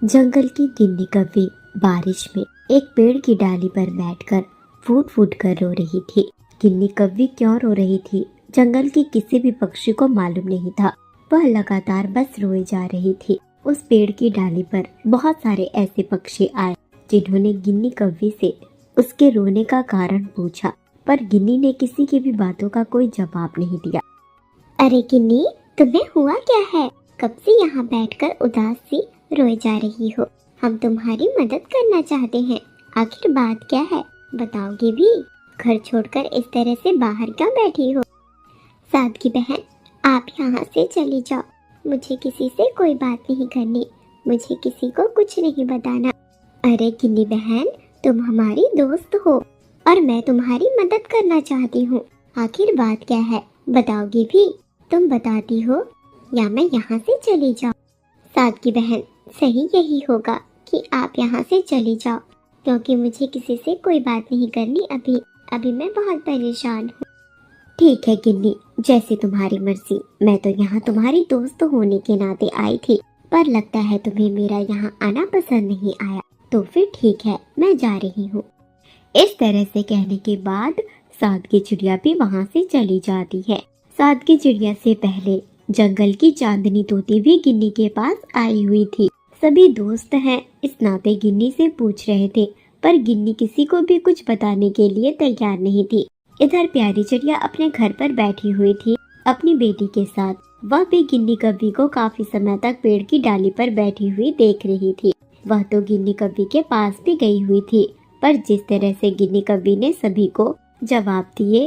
जंगल की गिन्नी कव्वी बारिश में एक पेड़ की डाली पर बैठकर फूट फूट कर रो रही थी। गिन्नी कव्वी क्यों रो रही थी, जंगल के किसी भी पक्षी को मालूम नहीं था। वह लगातार बस रोए जा रही थी। उस पेड़ की डाली पर बहुत सारे ऐसे पक्षी आए जिन्होंने गिन्नी कव्वी से उसके रोने का कारण पूछा, पर गिन्नी ने किसी की भी बातों का कोई जवाब नहीं दिया। अरे गिन्नी, तुम्हें हुआ क्या है? कब से यहाँ बैठकर उदास सी रोए जा रही हो? हम तुम्हारी मदद करना चाहते हैं। आखिर बात क्या है, बताओगी भी? घर छोड़कर इस तरह से बाहर क्यों बैठी हो? सादगी बहन, आप यहाँ से चली जाओ। मुझे किसी से कोई बात नहीं करनी, मुझे किसी को कुछ नहीं बताना। अरे गिन्नी बहन, तुम हमारी दोस्त हो और मैं तुम्हारी मदद करना चाहती हूँ। आखिर बात क्या है, बताओगी भी? तुम बताती हो या मैं यहाँ से चली जाऊँ? सादगी बहन, सही यही होगा कि आप यहाँ से चली जाओ, क्योंकि मुझे किसी से कोई बात नहीं करनी। अभी मैं बहुत परेशान हूँ। ठीक है गिन्नी, जैसी तुम्हारी मर्जी। मैं तो यहाँ तुम्हारी दोस्त होने के नाते आई थी, पर लगता है तुम्हें मेरा यहाँ आना पसंद नहीं आया। तो फिर ठीक है, मैं जा रही हूँ। इस तरह से कहने के बाद सादगी चिड़िया भी वहाँ से चली जाती है। सादगी चिड़िया से पहले जंगल की चांदनी तोती भी गिन्नी के पास आई हुई थी। सभी दोस्त हैं इस नाते गिन्नी से पूछ रहे थे, पर गिन्नी किसी को भी कुछ बताने के लिए तैयार नहीं थी। इधर प्यारी चिड़िया अपने घर पर बैठी हुई थी अपनी बेटी के साथ। वह भी गिन्नी कव्वी को काफी समय तक पेड़ की डाली पर बैठी हुई देख रही थी। वह तो गिन्नी कव्वी के पास भी गई हुई थी, पर जिस तरह से गिन्नी कव्वी ने सभी को जवाब दिए,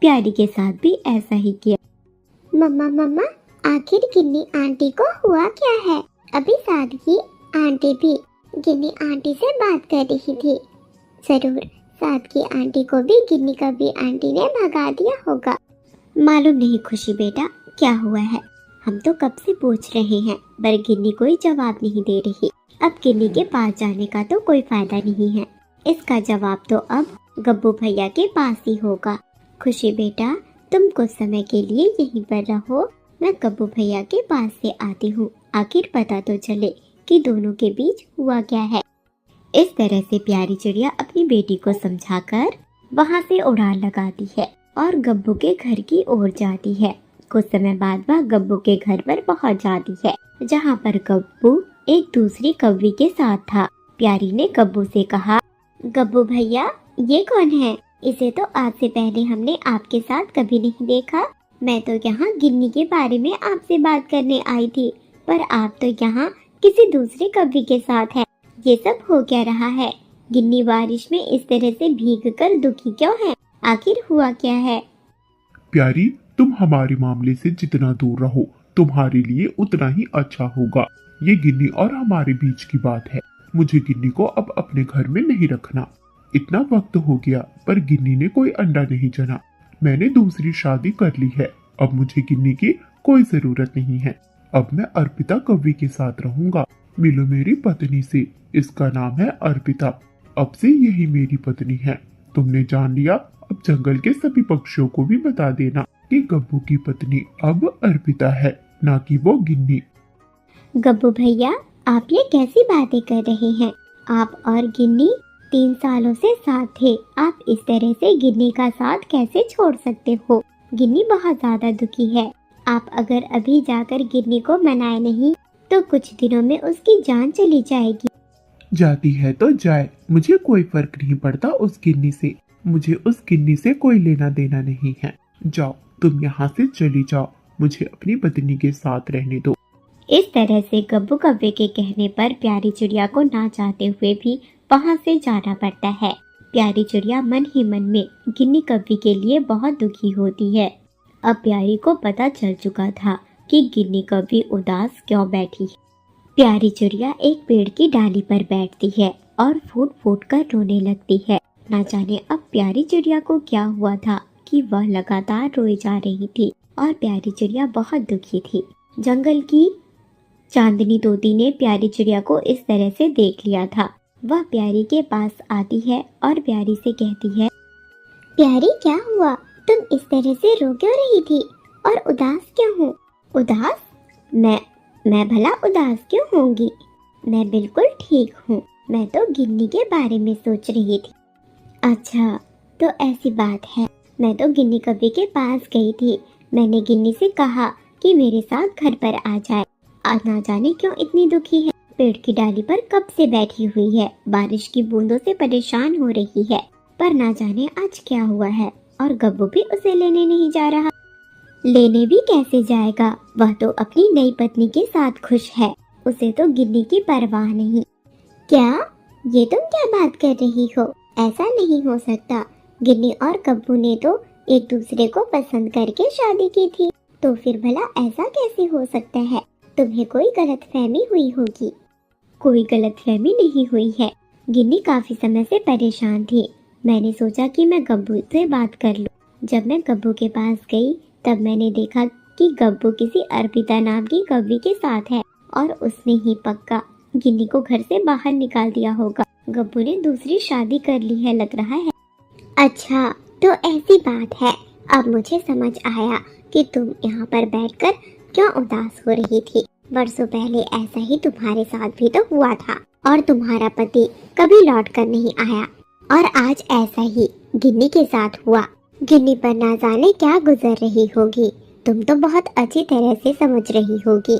प्यारी के साथ भी ऐसा ही किया। मम्मा, आखिर गिन्नी आंटी को हुआ क्या है? अभी सादगी आंटी भी गिन्नी आंटी से बात कर रही थी। जरूर सादगी आंटी को भी गिन्नी कव्वी आंटी ने भगा दिया होगा। मालूम नहीं खुशी बेटा, क्या हुआ है। हम तो कब से पूछ रहे हैं, पर गिन्नी कोई जवाब नहीं दे रही। अब गिन्नी के पास जाने का तो कोई फायदा नहीं है। इसका जवाब तो अब गब्बू भैया के पास ही होगा। खुशी बेटा, तुम कुछ समय के लिए यहीं पर रहो, मैं गब्बू भैया के पास से आती हूँ। आखिर पता तो चले कि दोनों के बीच हुआ क्या है। इस तरह से प्यारी चिड़िया अपनी बेटी को समझाकर वहाँ से उड़ान लगाती है और गब्बू के घर की ओर जाती है। कुछ समय बाद वह गब्बू के घर पर पहुँच जाती है, जहाँ पर गब्बू एक दूसरी कव्वी के साथ था। प्यारी ने गब्बू से कहा, गब्बू भैया, ये कौन है? इसे तो आज से पहले हमने आपके साथ कभी नहीं देखा। मैं तो यहाँ गिन्नी के बारे में आपसे बात करने आई थी, पर आप तो यहाँ किसी दूसरे कव्वी के साथ हैं। ये सब हो क्या रहा है? गिन्नी बारिश में इस तरह से भीग कर दुखी क्यों है? आखिर हुआ क्या है? प्यारी, तुम हमारे मामले से जितना दूर रहो, तुम्हारे लिए उतना ही अच्छा होगा। ये गिन्नी और हमारे बीच की बात है। मुझे गिन्नी को अब अपने घर में नहीं रखना। इतना वक्त हो गया, पर गिन्नी ने कोई अंडा नहीं जना। मैंने दूसरी शादी कर ली है। अब मुझे गिन्नी की कोई जरूरत नहीं है। अब मैं अर्पिता कव्वी के साथ रहूंगा। मिलो मेरी पत्नी से। इसका नाम है अर्पिता। अब से यही मेरी पत्नी है। तुमने जान लिया। अब जंगल के सभी पक्षियों को भी बता देना कि गब्बू की पत्नी अब अर्पिता है, ना कि वो गिन्नी। गब्बू भैया, आप ये कैसी बातें कर रहे हैं? आप और गिन्नी 3 सालों से साथ थे। आप इस तरह से गिन्नी का साथ कैसे छोड़ सकते हो? गिन्नी बहुत ज्यादा दुखी है। आप अगर अभी जाकर गिन्नी को मनाए नहीं तो कुछ दिनों में उसकी जान चली जाएगी। जाती है तो जाए, मुझे कोई फर्क नहीं पड़ता उस गिन्नी से। मुझे उस गिन्नी से कोई लेना देना नहीं है। जाओ, तुम यहाँ से चली जाओ। मुझे अपनी पत्नी के साथ रहने दो। इस तरह से गब्बू कव्वे के कहने पर प्यारी चिड़िया को ना चाहते हुए भी वहाँ से जाना पड़ता है। प्यारी चिड़िया मन ही मन में गिन्नी कव्वी के लिए बहुत दुखी होती है। अब प्यारी को पता चल चुका था कि गिन्नी कव्वी उदास क्यों बैठी है। प्यारी चिड़िया एक पेड़ की डाली पर बैठती है और फूट फूट कर रोने लगती है। ना जाने अब प्यारी चिड़िया को क्या हुआ था कि वह लगातार रोई जा रही थी और प्यारी चिड़िया बहुत दुखी थी। जंगल की चांदनी तोती ने प्यारी चिड़िया को इस तरह से देख लिया था। वह प्यारी के पास आती है और प्यारी से कहती है, प्यारी, क्या हुआ? तुम इस तरह से रो क्यों रही थी और उदास क्यों हो? उदास? मैं भला उदास क्यों होंगी? मैं बिल्कुल ठीक हूँ। मैं तो गिन्नी के बारे में सोच रही थी। अच्छा, तो ऐसी बात है। मैं तो गिन्नी कव्वी के पास गई थी। मैंने गिन्नी से कहा कि मेरे साथ घर पर आ जाए। आज ना जाने क्यों इतनी दुखी है। पेड़ की डाली पर कब से बैठी हुई है, बारिश की बूंदों से परेशान हो रही है। पर ना जाने आज क्या हुआ है। और गब्बू भी उसे लेने नहीं जा रहा। लेने भी कैसे जाएगा, वह तो अपनी नई पत्नी के साथ खुश है। उसे तो गिन्नी की परवाह नहीं। क्या? ये तुम क्या बात कर रही हो? ऐसा नहीं हो सकता। गिन्नी और गब्बू ने तो एक दूसरे को पसंद करके शादी की थी, तो फिर भला ऐसा कैसे हो सकता है? तुम्हें कोई गलतफहमी हुई होगी। कोई गलतफहमी नहीं हुई है। गिन्नी काफी समय से परेशान थी। मैंने सोचा कि मैं गब्बू से बात कर लूं। जब मैं गब्बू के पास गई तब मैंने देखा कि गब्बू किसी अर्पिता नाम की कव्वी के साथ है और उसने ही पक्का गिन्नी को घर से बाहर निकाल दिया होगा। गब्बू ने दूसरी शादी कर ली है लग रहा है। अच्छा, तो ऐसी बात है। अब मुझे समझ आया कि तुम यहाँ पर बैठकर क्यों उदास हो रही थी। बरसों पहले ऐसा ही तुम्हारे साथ भी तो हुआ था और तुम्हारा पति कभी लौट कर नहीं आया। और आज ऐसा ही गिन्नी के साथ हुआ। गिन्नी पर ना जाने क्या गुजर रही होगी। तुम तो बहुत अच्छी तरह से समझ रही होगी।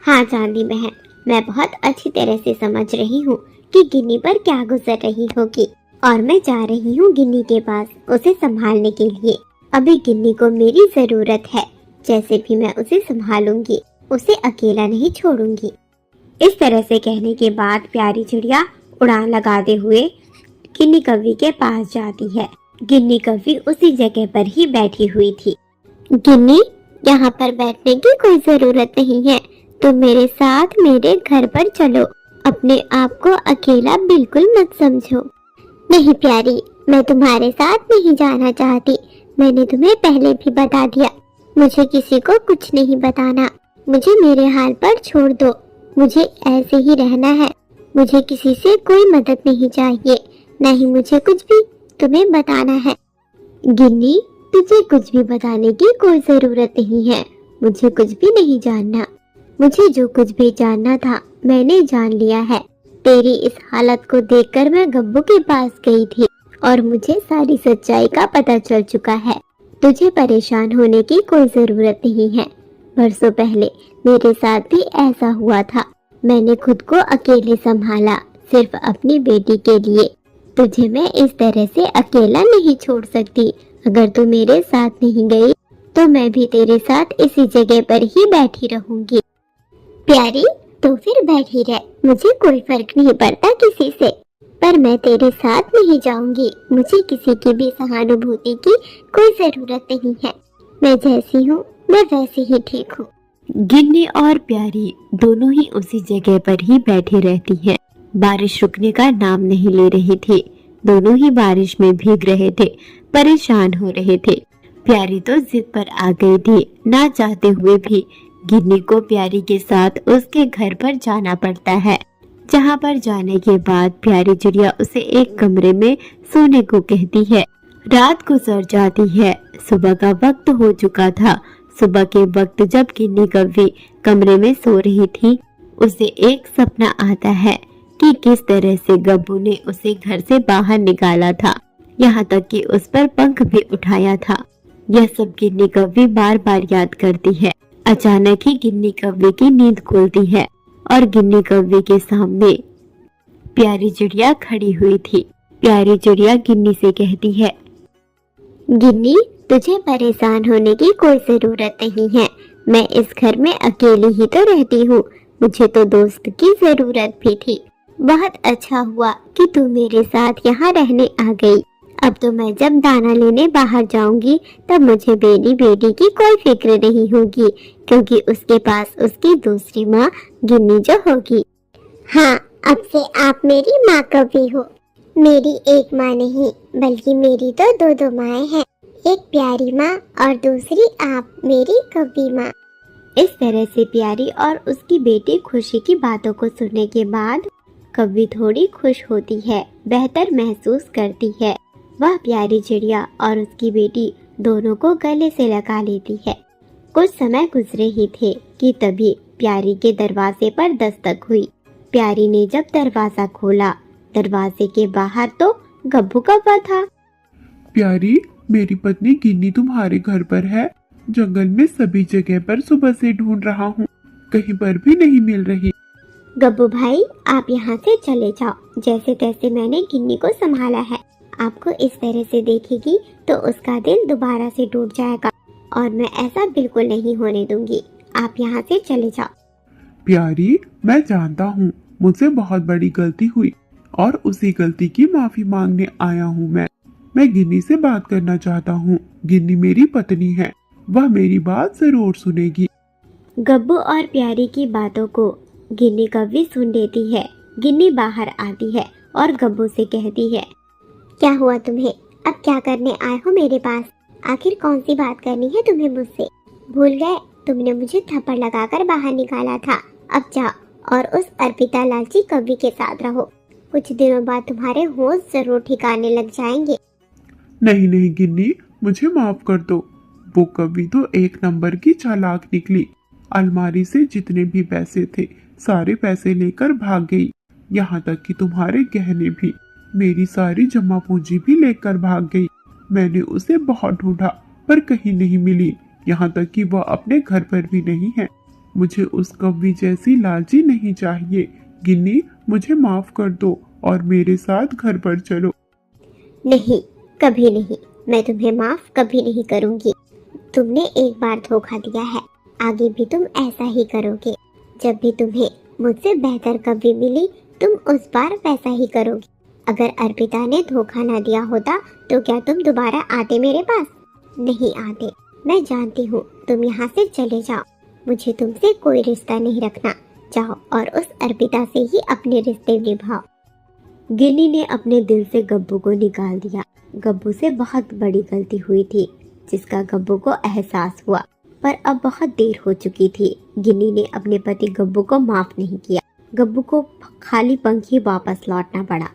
हाँ चांदी बहन, मैं बहुत अच्छी तरह से समझ रही हूँ कि गिन्नी पर क्या गुजर रही होगी। और मैं जा रही हूँ गिन्नी के पास उसे संभालने के लिए। अभी गिन्नी को मेरी जरूरत है। जैसे भी मैं उसे संभालूंगी, उसे अकेला नहीं छोड़ूंगी। इस तरह से कहने के बाद प्यारी चिड़िया उड़ान लगाते हुए गिन्नी कव्वी के पास जाती है। गिन्नी कव्वी उसी जगह पर ही बैठी हुई थी। गिन्नी, यहाँ पर बैठने की कोई जरूरत नहीं है। तुम मेरे साथ मेरे घर पर चलो। अपने आप को अकेला बिल्कुल मत समझो। नहीं प्यारी, मैं तुम्हारे साथ नहीं जाना चाहती। मैंने तुम्हें पहले भी बता दिया, मुझे किसी को कुछ नहीं बताना। मुझे मेरे हाल पर छोड़ दो। मुझे ऐसे ही रहना है। मुझे किसी से कोई मदद नहीं चाहिए, नहीं मुझे कुछ भी तुम्हें बताना है। गिन्नी, तुझे कुछ भी बताने की कोई जरूरत नहीं है। मुझे कुछ भी नहीं जानना। मुझे जो कुछ भी जानना था मैंने जान लिया है। तेरी इस हालत को देखकर मैं गब्बू के पास गई थी और मुझे सारी सच्चाई का पता चल चुका है। तुझे परेशान होने की कोई जरूरत नहीं है। बरसों पहले मेरे साथ भी ऐसा हुआ था। मैंने खुद को अकेले संभाला, सिर्फ अपनी बेटी के लिए। तुझे मैं इस तरह से अकेला नहीं छोड़ सकती। अगर तू मेरे साथ नहीं गई तो मैं भी तेरे साथ इसी जगह पर ही बैठी रहूंगी। प्यारी, तो फिर बैठी रह। मुझे कोई फर्क नहीं पड़ता किसी से, पर मैं तेरे साथ नहीं जाऊंगी। मुझे किसी की भी सहानुभूति की कोई जरूरत नहीं है। मैं जैसी हूँ मैं वैसे ही ठीक हूँ। गिन्नी और प्यारी दोनों ही उसी जगह पर ही बैठी रहती हैं। बारिश रुकने का नाम नहीं ले रही थी। दोनों ही बारिश में भीग रहे थे, परेशान हो रहे थे। प्यारी तो जिद पर आ गई थी। ना चाहते हुए भी गिन्नी को प्यारी के साथ उसके घर पर जाना पड़ता है, जहाँ पर जाने के बाद प्यारी चिड़िया उसे एक कमरे में सोने को कहती है। रात गुजर जाती है। सुबह का वक्त हो चुका था। सुबह के वक्त जब गिन्नी कव्वी कमरे में सो रही थी, उसे एक सपना आता है कि किस तरह से गब्बू ने उसे घर से बाहर निकाला था, यहाँ तक कि उस पर पंख भी उठाया था। यह सब गिन्नी कव्वी बार बार याद करती है। अचानक ही गिन्नी कव्वी की नींद खुलती है और गिन्नी कव्वी के सामने प्यारी चिड़िया खड़ी हुई थी। प्यारी चिड़िया गिन्नी से कहती है, गिन्नी, तुझे परेशान होने की कोई जरूरत नहीं है। मैं इस घर में अकेली ही तो रहती हूँ। मुझे तो दोस्त की जरूरत भी थी। बहुत अच्छा हुआ कि तू मेरे साथ यहाँ रहने आ गई। अब तो मैं जब दाना लेने बाहर जाऊंगी तब मुझे बेटी की कोई फिक्र नहीं होगी, क्योंकि उसके पास उसकी दूसरी माँ गिन्नी जो होगी। हाँ, अब से आप मेरी माँ कव्वी हो। मेरी एक माँ नहीं बल्कि मेरी तो दो माएँ हैं। एक प्यारी माँ और दूसरी आप मेरी कव्वी माँ। इस तरह से प्यारी और उसकी बेटी खुशी की बातों को सुनने के बाद कव्वी थोड़ी खुश होती है, बेहतर महसूस करती है। वह प्यारी चिड़िया और उसकी बेटी दोनों को गले से लगा लेती है। कुछ समय गुजरे ही थे कि तभी प्यारी के दरवाजे पर दस्तक हुई। प्यारी ने जब दरवाजा खोला, दरवाजे के बाहर तो गब्बू कौवा था। प्यारी, मेरी पत्नी गिन्नी तुम्हारे घर पर है। जंगल में सभी जगह पर सुबह से ढूंढ रहा हूँ, कहीं पर भी नहीं मिल रही। गब्बू भाई, आप यहाँ से चले जाओ। जैसे तैसे मैंने गिन्नी को संभाला है। आपको इस तरह से देखेगी तो उसका दिल दोबारा से टूट जाएगा और मैं ऐसा बिल्कुल नहीं होने दूंगी। आप यहाँ से चले जाओ। प्यारी, मैं जानता हूँ मुझसे बहुत बड़ी गलती हुई और उसी गलती की माफी मांगने आया हूँ। मैं गिन्नी से बात करना चाहता हूँ। गिन्नी मेरी पत्नी है, वह मेरी बात जरूर सुनेगी। गब्बू और प्यारी की बातों को गिन्नी कभी सुन लेती है। गिन्नी बाहर आती है और गब्बू से कहती है, क्या हुआ तुम्हें? अब क्या करने आए हो मेरे पास? आखिर कौन सी बात करनी है तुम्हें मुझसे? भूल गए तुमने मुझे थप्पड़ लगाकर बाहर निकाला था। अब जाओ और उस अर्पिता लालची कवि के साथ रहो। कुछ दिनों बाद तुम्हारे होश जरूर ठिकाने लग जाएंगे। नहीं नहीं गिन्नी, मुझे माफ कर दो। वो कवि तो एक नंबर की चालाक निकली। अलमारी से जितने भी पैसे थे सारे पैसे लेकर भाग गई। यहाँ तक कि तुम्हारे गहने भी, मेरी सारी जमा पूंजी भी लेकर भाग गई। मैंने उसे बहुत ढूंढा पर कहीं नहीं मिली। यहाँ तक कि वह अपने घर पर भी नहीं है। मुझे उस कवि जैसी लालची नहीं चाहिए। गिन्नी, मुझे माफ कर दो और मेरे साथ घर पर चलो। नहीं, कभी नहीं। मैं तुम्हें माफ कभी नहीं करूंगी। तुमने एक बार धोखा दिया है, आगे भी तुम ऐसा ही करोगे। जब भी तुम्हें मुझसे बेहतर कभी मिली, तुम उस बार वैसा ही करोगे। अगर अर्पिता ने धोखा ना दिया होता तो क्या तुम दोबारा आते मेरे पास? नहीं आते। मैं जानती हूँ। तुम यहाँ से चले जाओ। मुझे तुमसे कोई रिश्ता नहीं रखना। जाओ और उस अर्पिता से ही अपने रिश्ते निभाओ। गिन्नी ने अपने दिल से गब्बू को निकाल दिया। गब्बू से बहुत बड़ी गलती हुई थी जिसका गब्बू को एहसास हुआ, पर अब बहुत देर हो चुकी थी। गिन्नी ने अपने पति गब्बू को माफ नहीं किया। गब्बू को खाली पंख ही वापस लौटना पड़ा।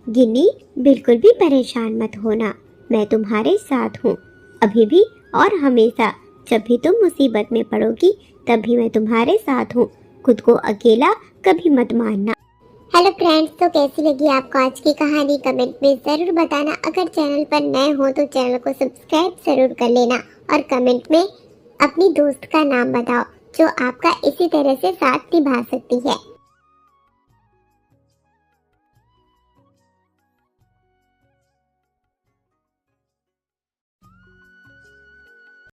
गिन्नी, बिल्कुल भी परेशान मत होना। मैं तुम्हारे साथ हूँ, अभी भी और हमेशा। जब भी तुम मुसीबत में पड़ोगी तभी मैं तुम्हारे साथ हूँ। खुद को अकेला कभी मत मानना। हेलो फ्रेंड्स, तो कैसी लगी आपको आज की कहानी? कमेंट में ज़रूर बताना। अगर चैनल पर नए हो तो चैनल को सब्सक्राइब ज़रूर कर लेना और कमेंट में अपनी दोस्त का नाम बताओ जो आपका इसी तरह से साथ निभा सकती है।